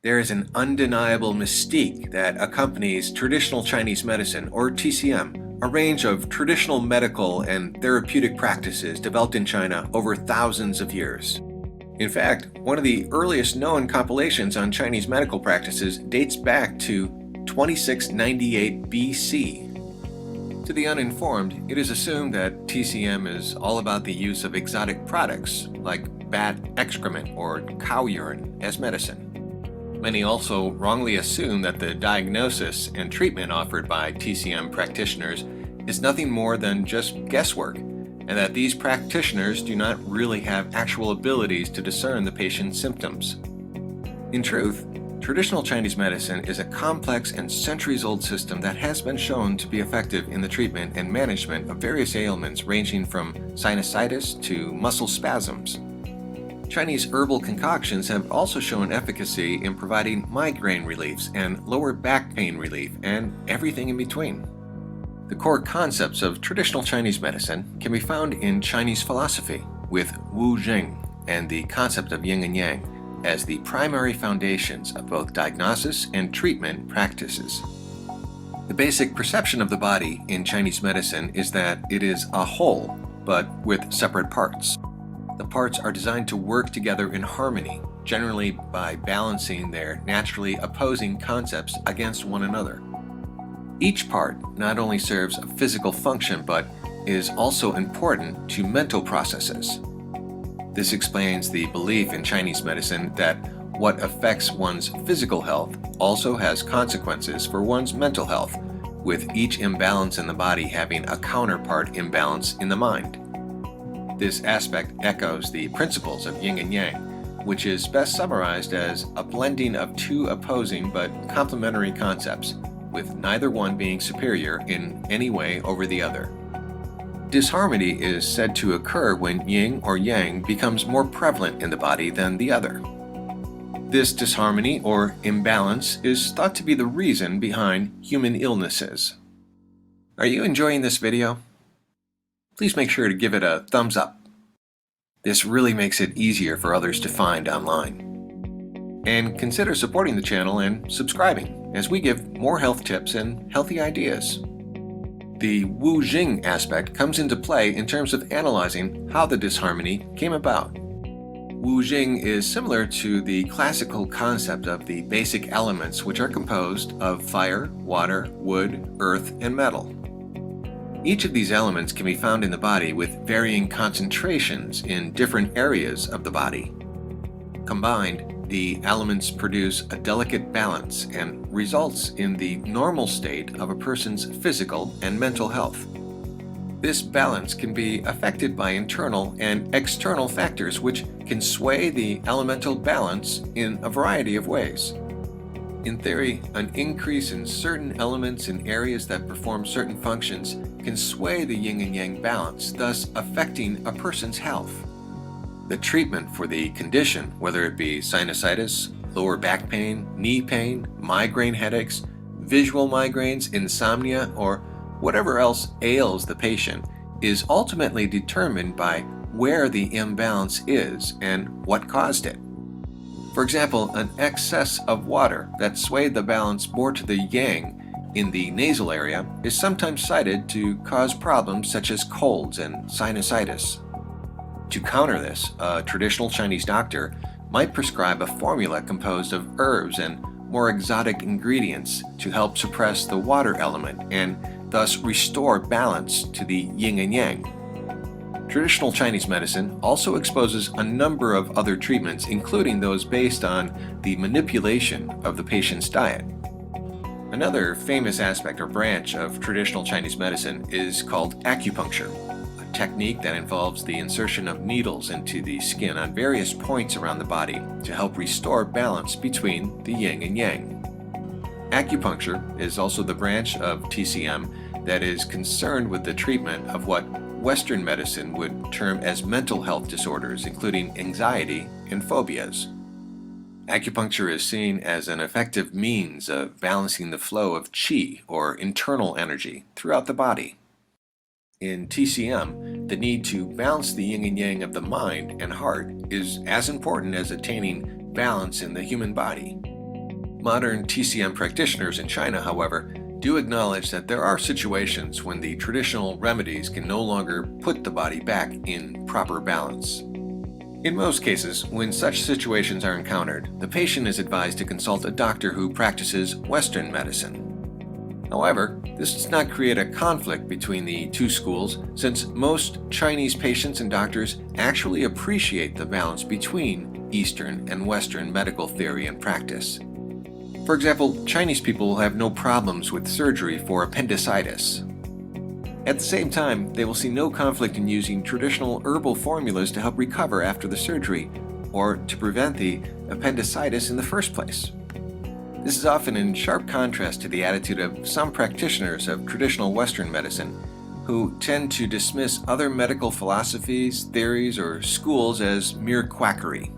There is an undeniable mystique that accompanies traditional Chinese medicine, or TCM, a range of traditional medical and therapeutic practices developed in China over thousands of years. In fact, one of the earliest known compilations on Chinese medical practices dates back to 2698 BC. To the uninformed, it is assumed that TCM is all about the use of exotic products like bat excrement or cow urine as medicine. Many also wrongly assume that the diagnosis and treatment offered by TCM practitioners is nothing more than just guesswork, and that these practitioners do not really have actual abilities to discern the patient's symptoms. In truth, traditional Chinese medicine is a complex and centuries-old system that has been shown to be effective in the treatment and management of various ailments ranging from sinusitis to muscle spasms. Chinese herbal concoctions have also shown efficacy in providing migraine reliefs and lower back pain relief and everything in between. The core concepts of traditional Chinese medicine can be found in Chinese philosophy, with Wu Jing and the concept of yin and yang as the primary foundations of both diagnosis and treatment practices. The basic perception of the body in Chinese medicine is that it is a whole, but with separate parts. The parts are designed to work together in harmony, generally by balancing their naturally opposing concepts against one another. Each part not only serves a physical function, but is also important to mental processes. This explains the belief in Chinese medicine that what affects one's physical health also has consequences for one's mental health, with each imbalance in the body having a counterpart imbalance in the mind. This aspect echoes the principles of yin and yang, which is best summarized as a blending of two opposing but complementary concepts, with neither one being superior in any way over the other. Disharmony is said to occur when yin or yang becomes more prevalent in the body than the other. This disharmony or imbalance is thought to be the reason behind human illnesses. Are you enjoying this video? Please make sure to give it a thumbs up. This really makes it easier for others to find online. And consider supporting the channel and subscribing as we give more health tips and healthy ideas. The Wu Jing aspect comes into play in terms of analyzing how the disharmony came about. Wu Jing is similar to the classical concept of the basic elements, which are composed of fire, water, wood, earth, and metal. Each of these elements can be found in the body with varying concentrations in different areas of the body. Combined, the elements produce a delicate balance and results in the normal state of a person's physical and mental health. This balance can be affected by internal and external factors which can sway the elemental balance in a variety of ways. In theory, an increase in certain elements in areas that perform certain functions can sway the yin and yang balance, thus affecting a person's health. The treatment for the condition, whether it be sinusitis, lower back pain, knee pain, migraine headaches, visual migraines, insomnia, or whatever else ails the patient, is ultimately determined by where the imbalance is and what caused it. For example, an excess of water that swayed the balance more to the yang in the nasal area is sometimes cited to cause problems such as colds and sinusitis. To counter this, a traditional Chinese doctor might prescribe a formula composed of herbs and more exotic ingredients to help suppress the water element and thus restore balance to the yin and yang. Traditional Chinese medicine also exposes a number of other treatments, including those based on the manipulation of the patient's diet. Another famous aspect or branch of traditional Chinese medicine is called acupuncture, a technique that involves the insertion of needles into the skin on various points around the body to help restore balance between the yin and yang. Acupuncture is also the branch of TCM that is concerned with the treatment of what Western medicine would term as mental health disorders, including anxiety and phobias. Acupuncture is seen as an effective means of balancing the flow of qi, or internal energy, throughout the body. In TCM, the need to balance the yin and yang of the mind and heart is as important as attaining balance in the human body. Modern TCM practitioners in China, however, do acknowledge that there are situations when the traditional remedies can no longer put the body back in proper balance. In most cases, when such situations are encountered, the patient is advised to consult a doctor who practices Western medicine. However, this does not create a conflict between the two schools, since most Chinese patients and doctors actually appreciate the balance between Eastern and Western medical theory and practice. For example, Chinese people will have no problems with surgery for appendicitis. At the same time, they will see no conflict in using traditional herbal formulas to help recover after the surgery, or to prevent the appendicitis in the first place. This is often in sharp contrast to the attitude of some practitioners of traditional Western medicine, who tend to dismiss other medical philosophies, theories, or schools as mere quackery.